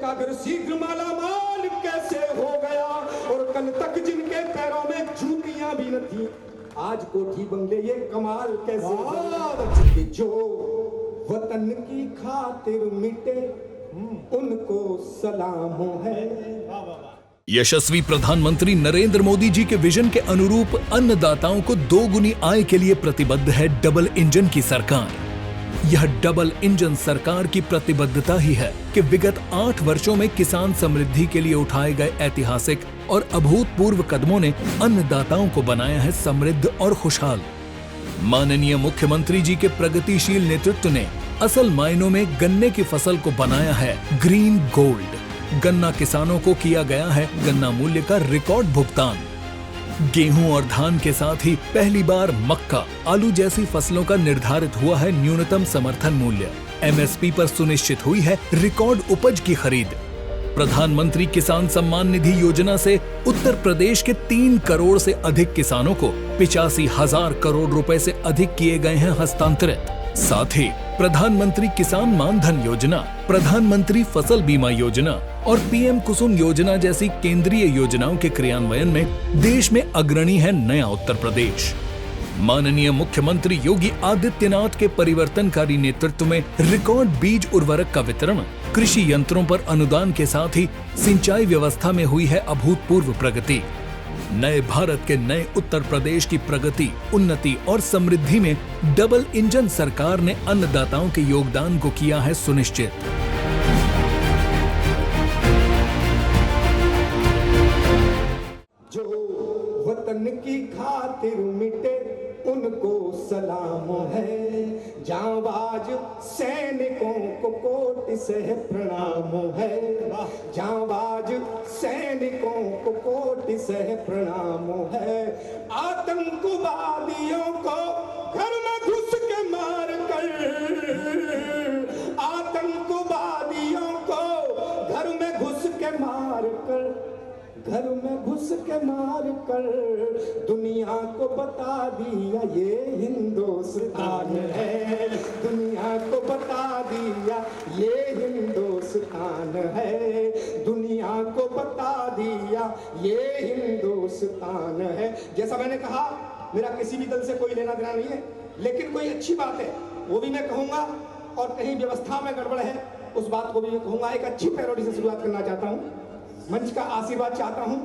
उनका घर शीघ्र माला माल कैसे हो गया, और कल तक जिनके पैरों में जूतियां भी न थी आज कोठी बंगले ये कमाल कैसे कि जो वतन की खातिर मिटे उनको सलाम है। यशस्वी प्रधानमंत्री नरेंद्र मोदी जी के विजन के अनुरूप अन्नदाताओं को दोगुनी आय के लिए प्रतिबद्ध है डबल इंजन की सरकार। यह डबल इंजन सरकार की प्रतिबद्धता ही है कि विगत 8 वर्षों में किसान समृद्धि के लिए उठाए गए ऐतिहासिक और अभूतपूर्व कदमों ने अन्नदाताओं को बनाया है समृद्ध और खुशहाल। माननीय मुख्यमंत्री जी के प्रगतिशील नेतृत्व ने असल मायनों में गन्ने की फसल को बनाया है ग्रीन गोल्ड। गन्ना किसानों को किया गया है गन्ना मूल्य का रिकॉर्ड भुगतान। गेहूं और धान के साथ ही पहली बार मक्का, आलू जैसी फसलों का निर्धारित हुआ है न्यूनतम समर्थन मूल्य। एमएसपी पर सुनिश्चित हुई है रिकॉर्ड उपज की खरीद। प्रधानमंत्री किसान सम्मान निधि योजना से उत्तर प्रदेश के 3 करोड़ से अधिक किसानों को 85,000 करोड़ रुपए से अधिक किए गए हैं हस्तांतरित। साथ ही प्रधानमंत्री किसान मानधन योजना, प्रधानमंत्री फसल बीमा योजना और पीएम कुसुम योजना जैसी केंद्रीय योजनाओं के क्रियान्वयन में देश में अग्रणी है नया उत्तर प्रदेश। माननीय मुख्यमंत्री योगी आदित्यनाथ के परिवर्तनकारी नेतृत्व में रिकॉर्ड बीज उर्वरक का वितरण, कृषि यंत्रों पर अनुदान के साथ ही सिंचाई व्यवस्था में हुई है अभूतपूर्व प्रगति। नए भारत के नए उत्तर प्रदेश की प्रगति, उन्नति और समृद्धि में डबल इंजन सरकार ने अन्नदाताओं के योगदान को किया है सुनिश्चित। जो वतन की खातिर मिटे उनको सलाम है, जांबाज सैनिकों को कोटि से प्रणाम है, जांबाज सैनिकों को कोटि से प्रणाम है। आतंकवादियों को घर में घुस के मार कर, आतंकवादियों को घर में घुस के मार कर, घर में घुस के मार कर दुनिया को बता दिया ये हिंदुस्तान है, दुनिया को बता दिया ये हिंदुस्तान है, दुनिया को बता दिया ये हिंदुस्तान है। जैसा मैंने कहा, मेरा किसी भी दल से कोई लेना देना नहीं है, लेकिन कोई अच्छी बात है वो भी मैं कहूंगा, और कहीं व्यवस्था में गड़बड़ है उस बात को भी मैं कहूंगा। एक अच्छी पैरोडी से शुरुआत करना चाहता हूं, मंच का आशीर्वाद चाहता हूं।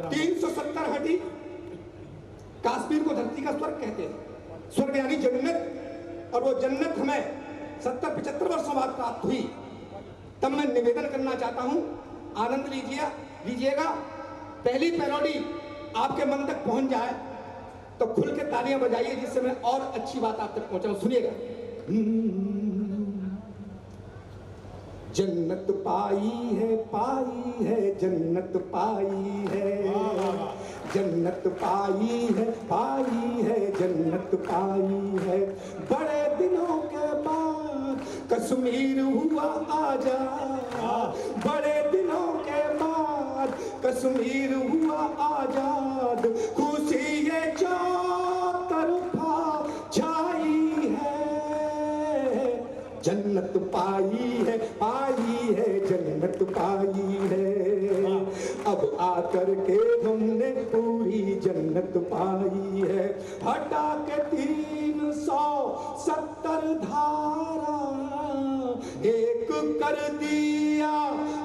370 हटी कश्मीर को धरती का स्वर्ग कहते हैं, स्वर्ग यानी जन्नत, और वो जन्नत हमें 70-75 वर्षों बाद प्राप्त हुई। तब मैं निवेदन करना चाहता हूं, आनंद लीजिएगा। पहली पैरोडी आपके मन तक पहुंच जाए तो खुल के तालियां बजाइए, जिससे मैं और अच्छी बात आप तक पहुंचाऊं। सुनिएगा। जन्नत पाई है जन्नत पाई है, जन्नत पाई है जन्नत पाई है। बड़े दिनों के बाद कश्मीर हुआ आजाद, बड़े दिनों के बाद कश्मीर हुआ आजाद। खुशी ये चौतरफा छाई है, जन्नत पाई है जन्नत पाई है। अब आकर के हमने पूरी जन्नत पाई है। हटा के 370 धारा एक कर दिया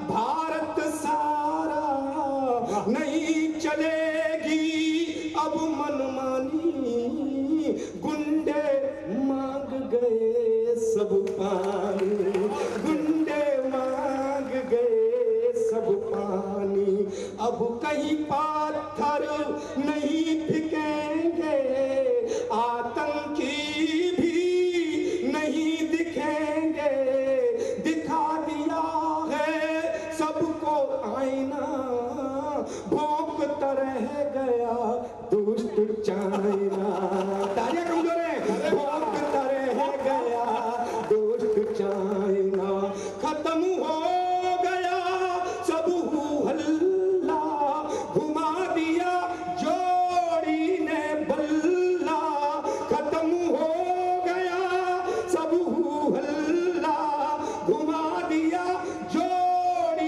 भारत सारा। नहीं चलेगी अब मनमानी, गुंडे मांग गए सब पानी, गुंडे मांग गए सब पानी। अब कहीं पत्थर नहीं फेंकेंगे, आतंकी भी नहीं दिखेंगे। दिखा दिया है सबको आईना, भौंकता रह गया दुष्ट चाइना। तालियां कमजोर है, भौंकता रह गया दुष्ट चाइना। खत्म हो गया सब हल्ला, घुमा दिया जोड़ी ने बल्ला। खत्म हो गया सब हल्ला, घुमा दिया जोड़ी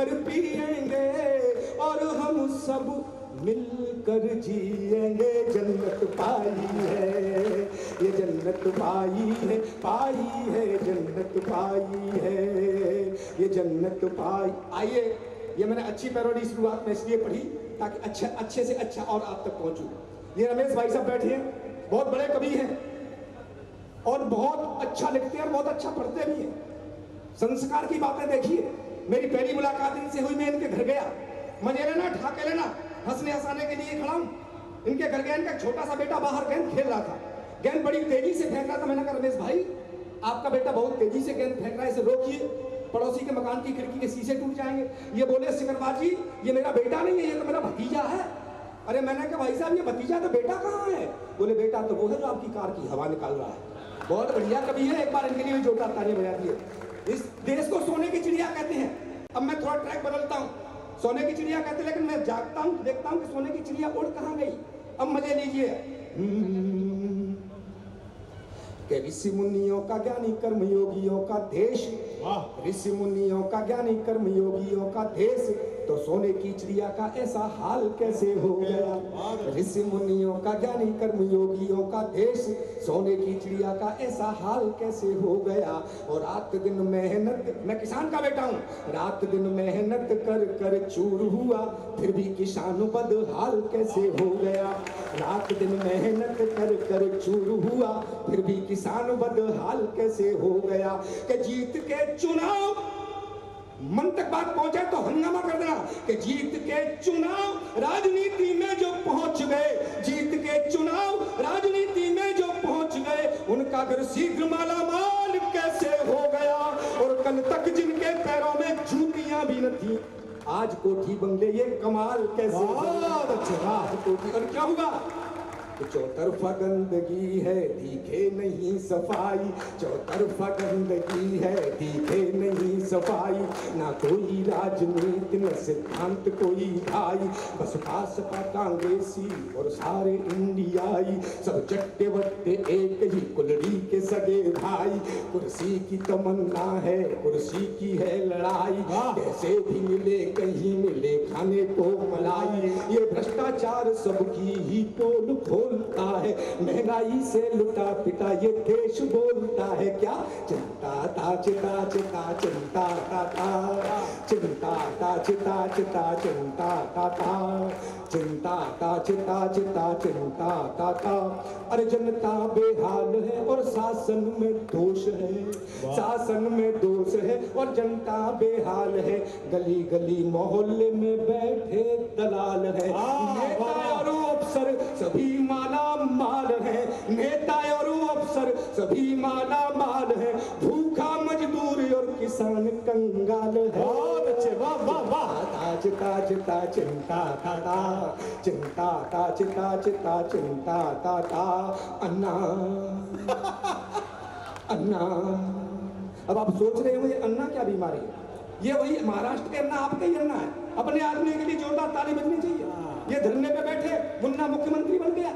मिलकर पिएंगे और हम सब मिलकर जिएंगे। जन्नत पाई है, ये जन्नत पाई है जन्नत पाई है, ये जन्नत पाई। आइए, ये मैंने अच्छी पैरोडी शुरुआत में इसलिए पढ़ी ताकि अच्छे से अच्छा और आप तक पहुंचूं। ये रमेश भाई साहब बैठे हैं, बहुत बड़े कवि हैं और बहुत अच्छा लिखते हैं और बहुत अच्छा पढ़ते भी हैं। संस्कार की बातें देखिए, मेरी पहली मुलाकात इनसे हुई, मैं इनके घर गया, मजे लेना ठाके लेना, हंसने हंसाने के लिए खड़ा हूं। इनके घर गया, इनका छोटा सा बेटा बाहर गेंद खेल रहा था, गेंद बड़ी तेजी से फेंक रहा था। मैंने कहा रमेश भाई, आपका बेटा बहुत तेजी से गेंद फेंक रहा है, इसे रोकिए, पड़ोसी के मकान की खिड़की के शीशे टूट जाएंगे। ये बोले सिकरबाज जी, ये मेरा बेटा नहीं है, ये तो मेरा भतीजा है। अरे मैंने कहा भाई साहब, ये भतीजा तो बेटा कहाँ है? बोले बेटा तो वो है जो आपकी कार की हवा निकाल रहा है। बहुत बढ़िया कवि है, एक बार इनके लिए जोरदार ताली बजा दिए। इस देश को सोने की चिड़िया कहते हैं। अब मैं थोड़ा ट्रैक बदलता हूँ, सोने की चिड़िया कहते हैं, लेकिन मैं जागता हूँ, देखता हूँ कि सोने की चिड़िया उड़ कहाँ गई। अब मजे लीजिए। कि ऋषि मुनियों का ज्ञानी कर्म योगियों का देश, ऋषि मुनियों का ज्ञानी कर्म योगियों का देश, तो सोने की चिड़िया का ऐसा हाल कैसे हो गया? ऋषि मुनियों का ज्ञानी कर्म योगियों का देश, सोने की चिड़िया का ऐसा हाल कैसे हो गया? और रात दिन मेहनत, मैं किसान का बेटा हूँ, रात दिन मेहनत कर कर चूर हुआ, फिर भी किसान बदहाल कैसे हो गया? रात दिन मेहनत कर कर चूर हुआ, फिर भी किसान बदहाल कैसे हो गया? कि जीत के चुनाव, मन तक बात पहुंचे तो हंगामा कर देना, कि जीत के चुनाव राजनीति में जो पहुंच गए, जीत के चुनाव राजनीति में जो पहुंच गए, उनका घर शीघ्र माला माल कैसे हो गया? और कल तक जिनके पैरों में जूतियां भी न थी, आज कोठी बंगले, ये कमाल कैसे? आज कोठी, और क्या हुआ? चौतरफा गंदगी है, दिखे नहीं सफाई, चौतरफा गंदगी है, दिखे नहीं सफाई, ना कोई राजनीति न सिद्धांत कोई भाई, बस भाजपा कांग्रेसी और सारे इंडियाई, सब चट्टे बट्टे एक ही कुलड़ी के सगे भाई। कुर्सी की तमन्ना है, कुर्सी की है लड़ाई, कैसे भी मिले कहीं मिले खाने को मलाई, ये भ्रष्टाचार सबकी ही पोल खोलता है, महंगाई से लुटा पिटा ये देश बोलता है क्या? चिंता ता चिता चिता चिंता ता ता, चिंता ता चिता चिता चिंता ता ता, चिंता ता चिता चिता चिंता ता ता। अरे जनता बेहाल है और शासन में दोष है, शासन में दोष है और जनता बेहाल है, गली गली मोहल्ले में बैठे दलाल है, नेता और अफसर सभी माला माल है, नेता और अफसर सभी माला माल है, भूखा मजदूर और किसान कंगाल है। बहुत अच्छे, वाह वाह वाह। चिता चिता चिंता ता ता, चिंता ता चिता चिता चिंता ता ता, अन्ना अन्ना। अब आप सोच रहे हो ये अन्ना क्या बीमारी है? ये वही महाराष्ट्र के अन्ना, आपके ही अन्ना है। अपने आदमी के लिए जोरदार ताली बजनी चाहिए। ये धरने पे बैठे मुन्ना मुख्यमंत्री बन गया,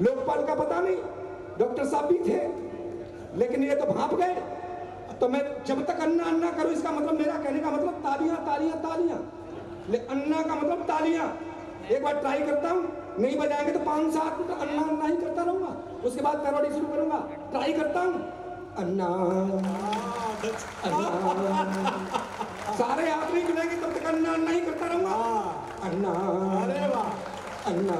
लोकपाल का पता नहीं, डॉक्टर साहब भी थे, लेकिन ये तो भाप गए। तो मैं जब तक अन्ना अन्ना करूं, इसका मतलब, मेरा कहने का मतलब तालियां तालियां तालियां, ले अन्ना का मतलब तालियां। एक बार ट्राई करता हूं, नहीं बजाएंगे तो 5-7 मिनट अन्ना अन्ना ही करता रहूंगा, उसके बाद पैरोडी शुरू करूंगा। ट्राई करता हूं, अन्ना अन्ना, सारे हाथ नहीं मिलेंगे तब तक अन्ना अन्ना ही करता रहूंगा। अन्ना, अरे वाह, अन्ना